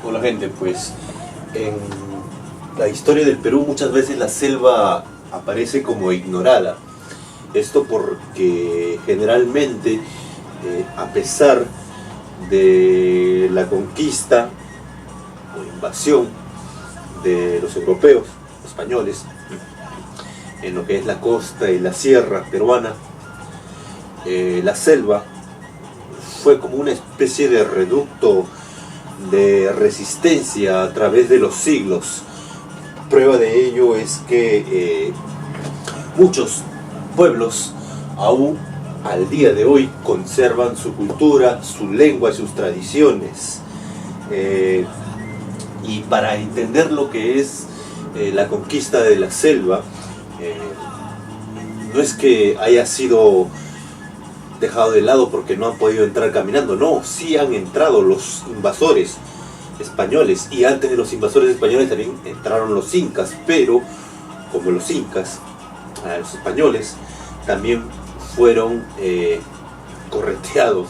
Hola gente, pues en la historia del Perú muchas veces la selva aparece como ignorada. Esto porque generalmente, a pesar de la conquista o invasión de los europeos, españoles, en lo que es la costa y la sierra peruana, la selva fue como una especie de reducto de resistencia a través de los siglos. Prueba de ello es que muchos pueblos aún al día de hoy conservan su cultura, su lengua y sus tradiciones. Y para entender lo que es la conquista de la selva, no es que haya sido dejado de lado porque no han podido entrar caminando, no, sí han entrado los invasores españoles, y antes de los invasores españoles también entraron los incas, pero como los incas, los españoles también fueron correteados,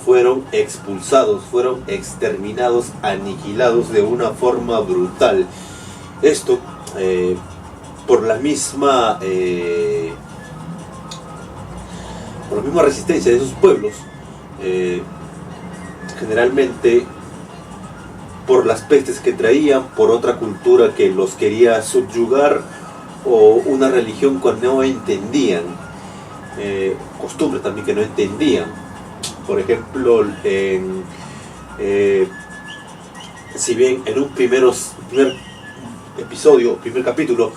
fueron expulsados, fueron exterminados, aniquilados de una forma brutal. Esto por la misma resistencia de esos pueblos, generalmente por las pestes que traían, por otra cultura que los quería subyugar, o una religión que no entendían, costumbres también que no entendían. Por ejemplo, si bien en un primer episodio, primer capítulo,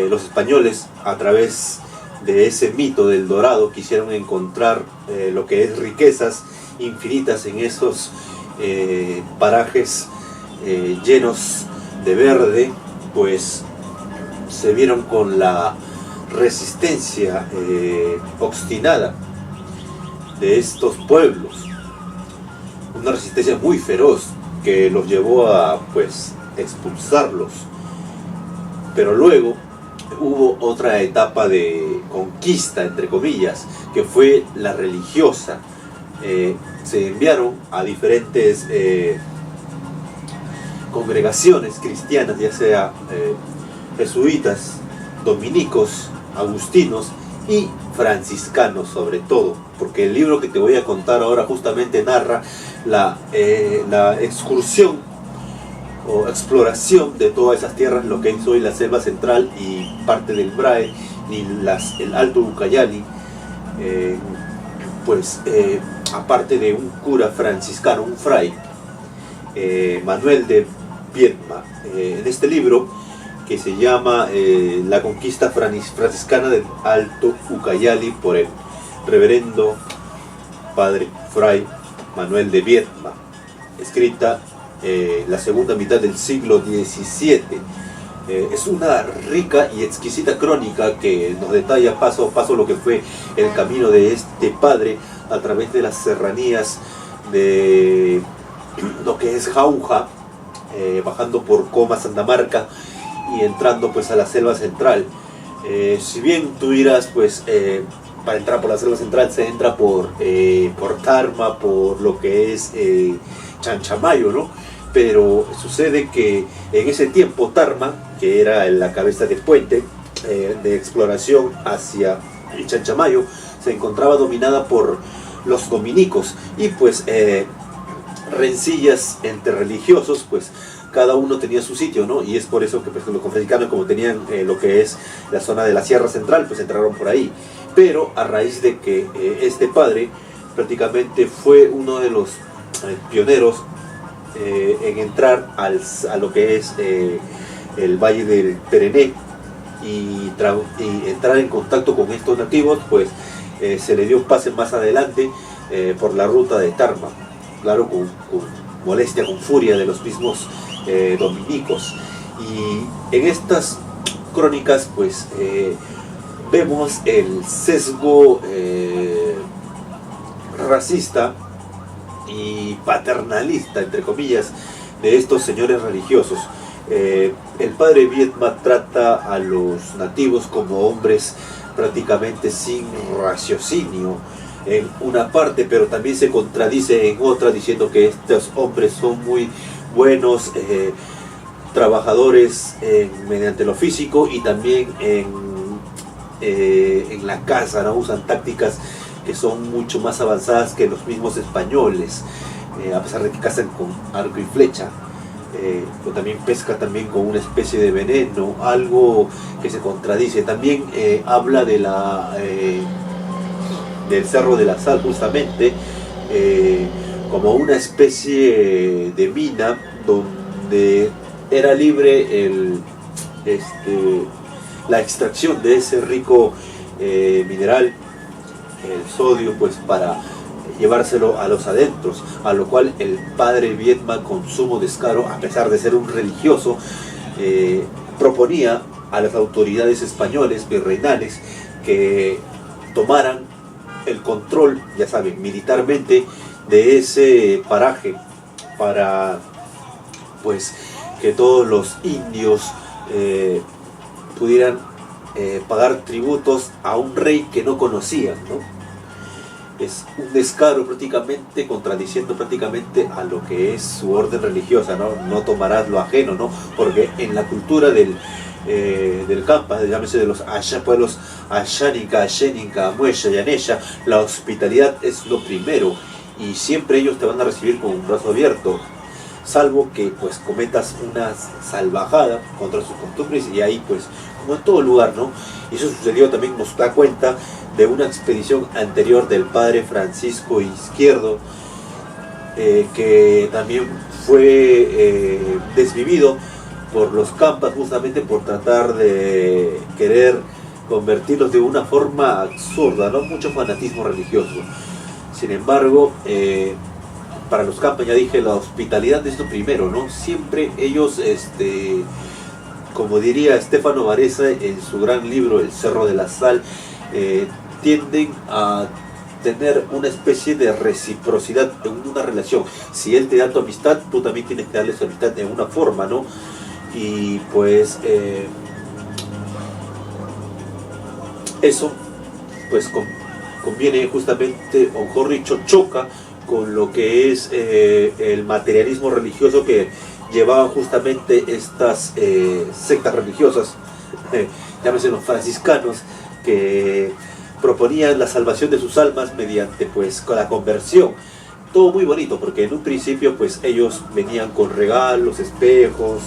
los españoles, a través de ese mito del dorado, quisieron encontrar lo que es riquezas infinitas en esos parajes llenos de verde, pues se vieron con la resistencia obstinada de estos pueblos, una resistencia muy feroz que los llevó a pues expulsarlos. Pero luego hubo otra etapa de conquista, entre comillas, que fue la religiosa. Se enviaron a diferentes congregaciones cristianas, ya sea jesuitas, dominicos, agustinos y franciscanos sobre todo, porque el libro que te voy a contar ahora justamente narra la excursión o exploración de todas esas tierras, lo que es hoy la selva central y parte del Brae y el Alto Ucayali, aparte de un cura franciscano, un fray, Manuel de Viedma. En este libro, que se llama La conquista franciscana del Alto Ucayali, por el reverendo padre fray Manuel de Viedma, escrita la segunda mitad del siglo XVII. Es una rica y exquisita crónica que nos detalla paso a paso lo que fue el camino de este padre a través de las serranías de lo que es Jauja, bajando por Coma, Santamarca, y entrando pues a la selva central. Si bien tú dirás, pues para entrar por la selva central se entra por Tarma, por lo que es Chanchamayo, ¿no? Pero sucede que en ese tiempo Tarma, que era la cabeza de puente de exploración hacia Chanchamayo, se encontraba dominada por los dominicos, y pues rencillas entre religiosos, pues cada uno tenía su sitio, ¿no? Y es por eso que pues, los franciscanos, como tenían lo que es la zona de la Sierra Central, pues entraron por ahí. Pero a raíz de que este padre prácticamente fue uno de los pioneros en entrar a lo que es el Valle del Perené y entrar en contacto con estos nativos, pues se le dio un pase más adelante por la ruta de Tarma, claro, con molestia, con furia de los mismos dominicos. Y en estas crónicas pues vemos el sesgo racista y paternalista, entre comillas, de estos señores religiosos. El padre Viedma trata a los nativos como hombres prácticamente sin raciocinio en una parte, pero también se contradice en otra, diciendo que estos hombres son muy buenos trabajadores mediante lo físico y también en la caza, ¿no? Usan tácticas que son mucho más avanzadas que los mismos españoles, a pesar de que cazan con arco y flecha. O también pesca también con una especie de veneno, algo que se contradice. También habla de del Cerro de la Sal, justamente, como una especie de mina donde era libre la extracción de ese rico mineral, el sodio, pues para llevárselo a los adentros, a lo cual el padre Viedma, con sumo descaro, a pesar de ser un religioso, proponía a las autoridades españoles, virreinales, que tomaran el control, ya saben, militarmente, de ese paraje, para pues que todos los indios pudieran pagar tributos a un rey que no conocían, ¿no? Es un descaro prácticamente, contradiciendo prácticamente a lo que es su orden religiosa, ¿no? No tomarás lo ajeno, ¿no? Porque en la cultura del Campa, llámese de los pueblos Ayánica, Ayénica, Amueya, Yaneya, la hospitalidad es lo primero y siempre ellos te van a recibir con un brazo abierto, salvo que pues cometas una salvajada contra sus costumbres, y ahí pues, como en todo lugar, ¿no? Y eso sucedió también, nos da cuenta de una expedición anterior del padre Francisco Izquierdo, que también fue desvivido por los Campas, justamente por tratar de querer convertirlos de una forma absurda, ¿no? Mucho fanatismo religioso. Sin embargo, para los Campas, ya dije, la hospitalidad es lo primero, ¿no? Siempre ellos, como diría Stefano Varese en su gran libro El Cerro de la Sal, tienden a tener una especie de reciprocidad en una relación. Si él te da tu amistad, tú también tienes que darle su amistad de una forma, ¿no? Y pues eso pues conviene justamente, o mejor dicho, choca con lo que es el materialismo religioso que llevaban justamente estas sectas religiosas, llámese los franciscanos, que proponían la salvación de sus almas mediante pues con la conversión. Todo muy bonito, porque en un principio pues ellos venían con regalos, espejos,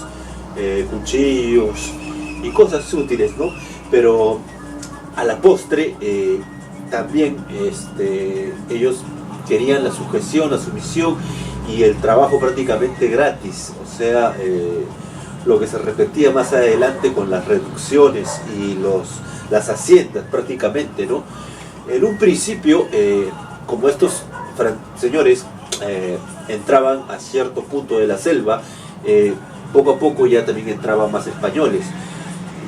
cuchillos y cosas útiles, ¿no? Pero a la postre también ellos querían la sujeción, la sumisión y el trabajo prácticamente gratis, o sea, lo que se repetía más adelante con las reducciones y las haciendas prácticamente, ¿no? En un principio, como estos señores entraban a cierto punto de la selva, poco a poco ya también entraban más españoles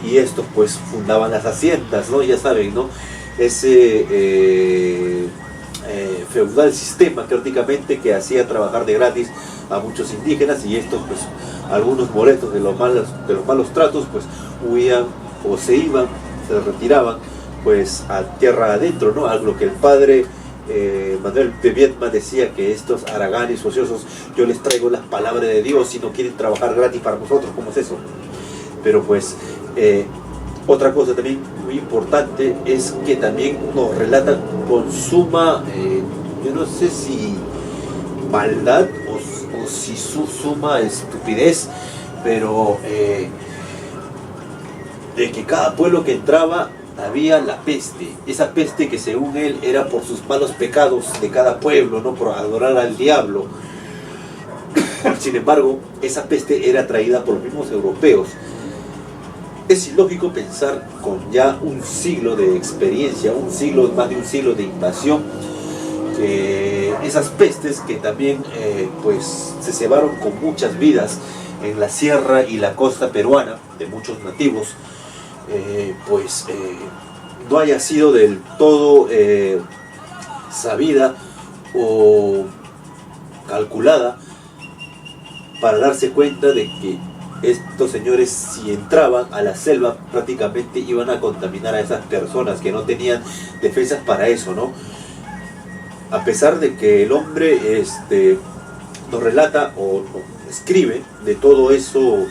y estos pues fundaban las haciendas, ¿no? Ya saben, ¿no? Ese feudal sistema prácticamente que hacía trabajar de gratis a muchos indígenas, y estos pues algunos molestos de los malos tratos pues huían o se iban, se retiraban pues a tierra adentro, ¿no? A lo que el padre Manuel de Viedma decía, que estos haraganes ociosos, yo les traigo las palabras de Dios y no quieren trabajar gratis para nosotros. ¿Cómo es eso? Pero pues otra cosa también muy importante es que también nos relatan con suma, yo no sé si maldad o si su suma estupidez, pero de que cada pueblo que entraba había la peste, esa peste que según él era por sus malos pecados de cada pueblo, no por adorar al diablo. Sin embargo, esa peste era traída por los mismos europeos. Es ilógico pensar, con ya un siglo de experiencia, más de un siglo de invasión, que esas pestes que también pues se cebaron con muchas vidas en la sierra y la costa peruana de muchos nativos, no haya sido del todo sabida o calculada para darse cuenta de que estos señores, si entraban a la selva, prácticamente iban a contaminar a esas personas que no tenían defensas para eso, ¿no? A pesar de que el hombre nos relata o escribe de todo eso,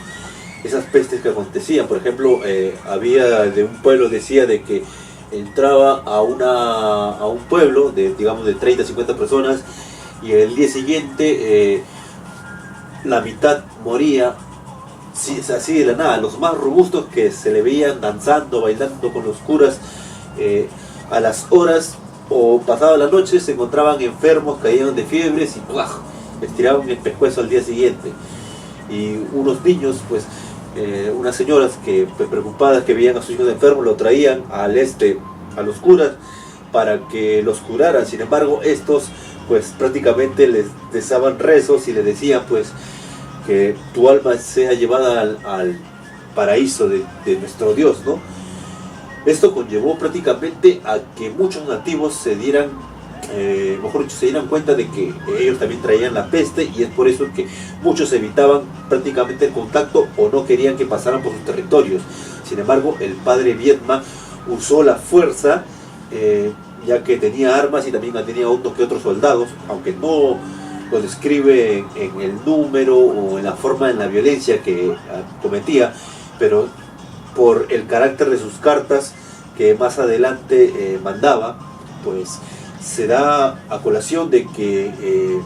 esas pestes que acontecían. Por ejemplo, había de un pueblo, decía de que entraba a un pueblo de, digamos, de 30, 50 personas, y el día siguiente la mitad moría, sí, así de la nada. Los más robustos, que se le veían danzando, bailando con los curas, a las horas o pasada la noche se encontraban enfermos, caían de fiebres y ¡buah!, les tiraban el pescuezo al día siguiente. Y unos niños, pues, unas señoras que, pues, preocupadas, que veían a sus hijos enfermos, lo traían a los curas para que los curaran. Sin embargo, estos, pues, prácticamente les daban rezos y les decían, pues, que tu alma sea llevada al paraíso de nuestro Dios, ¿no? Esto conllevó prácticamente a que muchos nativos se dieran cuenta de que ellos también traían la peste, y es por eso que muchos evitaban prácticamente el contacto o no querían que pasaran por sus territorios. Sin embargo, el padre Viedma usó la fuerza, ya que tenía armas y también tenía unos que otros soldados, aunque no lo describe en el número o en la forma, en la violencia que cometía, pero por el carácter de sus cartas que más adelante mandaba, pues se da a colación de que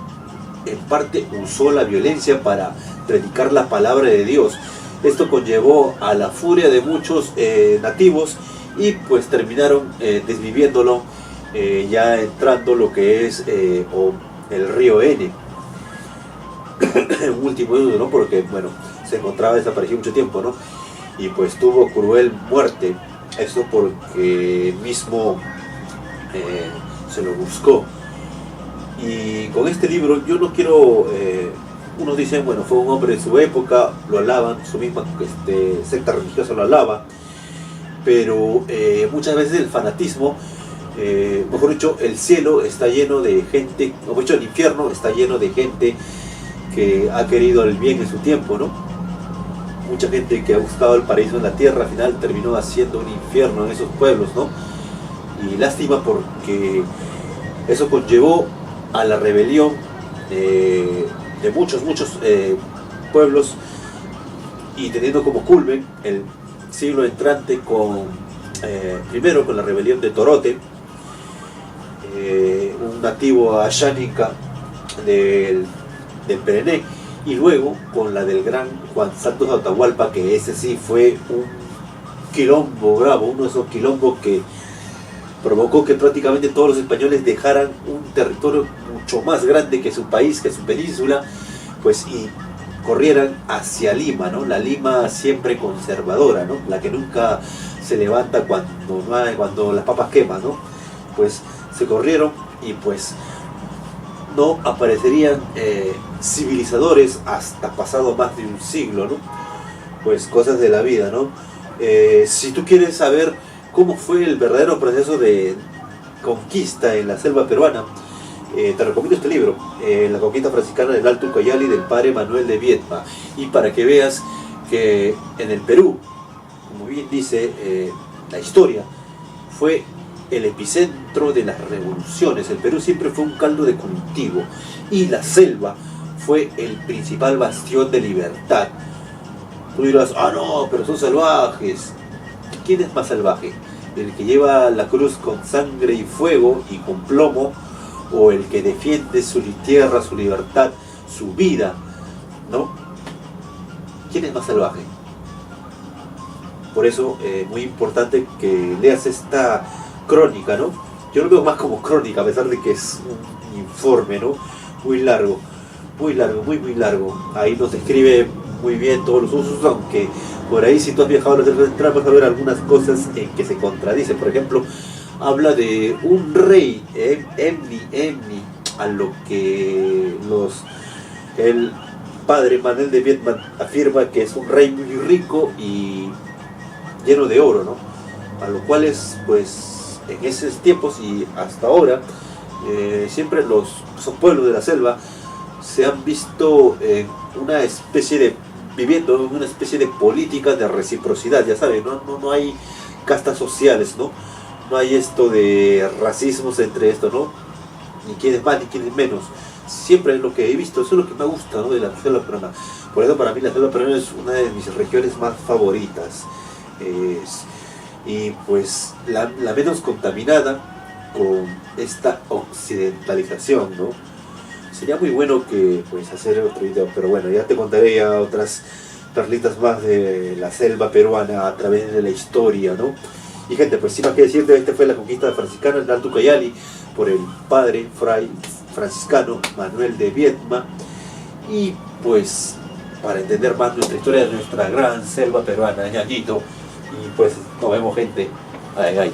en parte usó la violencia para predicar la palabra de Dios. Esto conllevó a la furia de muchos nativos, y pues terminaron desviviéndolo, ya entrando lo que es el río N. Un último uso, ¿no? Porque, bueno, se encontraba desaparecido mucho tiempo, ¿no? Y pues tuvo cruel muerte. Eso porque mismo se lo buscó. Y con este libro yo no quiero, unos dicen, bueno, fue un hombre de su época, lo alaban, su misma secta religiosa lo alaba, pero muchas veces el fanatismo, mejor dicho, el cielo está lleno de gente, mejor dicho, el infierno está lleno de gente que ha querido el bien en su tiempo, ¿no? Mucha gente que ha buscado el paraíso en la tierra, al final terminó haciendo un infierno en esos pueblos, ¿no? Y lástima, porque eso conllevó a la rebelión de muchos pueblos, y teniendo como culmen el siglo entrante primero con la rebelión de Torote, un nativo ashánica del Perené, y luego con la del gran Juan Santos Atahualpa, que ese sí fue un quilombo bravo, uno de esos quilombos que provocó que prácticamente todos los españoles dejaran un territorio mucho más grande que su país, que su península, pues, y corrieran hacia Lima, ¿no? La Lima siempre conservadora, ¿no? La que nunca se levanta cuando las papas queman, ¿no? Pues se corrieron, y pues no aparecerían civilizadores hasta pasado más de un siglo, ¿no? Pues cosas de la vida, ¿no? Si tú quieres saber cómo fue el verdadero proceso de conquista en la selva peruana, te recomiendo este libro, La conquista franciscana del Alto Ucayali, del padre Manuel de Viedma. Y para que veas que en el Perú, como bien dice la historia, fue el epicentro de las revoluciones. El Perú siempre fue un caldo de cultivo, y la selva fue el principal bastión de libertad. Tú dirás, ah no, pero son salvajes. ¿Quién es más salvaje? ¿El que lleva la cruz con sangre y fuego y con plomo, o el que defiende su tierra, su libertad, su vida, ¿no? ¿Quién es más salvaje? Por eso, muy importante que leas esta crónica, ¿no? Yo lo veo más como crónica, a pesar de que es un informe, ¿no? Muy largo, muy largo. Ahí nos describe muy bien todos los usos, aunque por ahí, si tú has viajado a la selva central, vas a ver algunas cosas en que se contradicen. Por ejemplo, habla de un rey, Emni, a lo que el padre Manuel de Viedma afirma que es un rey muy rico y lleno de oro, ¿no? A lo cual es, pues, en esos tiempos y hasta ahora, siempre esos pueblos de la selva se han visto una especie de viviendo en una especie de política de reciprocidad, ya saben, no hay castas sociales, no hay esto de racismos entre esto, ¿no? Ni quién es más ni quién es menos, siempre es lo que he visto, eso es lo que me gusta, ¿no?, de la selva peruana. Por eso para mí la selva peruana es una de mis regiones más favoritas. Y pues la menos contaminada con esta occidentalización, ¿no? Sería muy bueno que pues hacer otro video, pero bueno, ya te contaré ya otras perlitas más de la selva peruana a través de la historia, ¿no? Y gente, pues sin más que decirte, esta fue la conquista franciscana en Alto Ucayali por el padre fray franciscano Manuel de Viedma. Y pues para entender más nuestra historia de nuestra gran selva peruana, ñañito. Y pues nos vemos, gente. Ay, ay.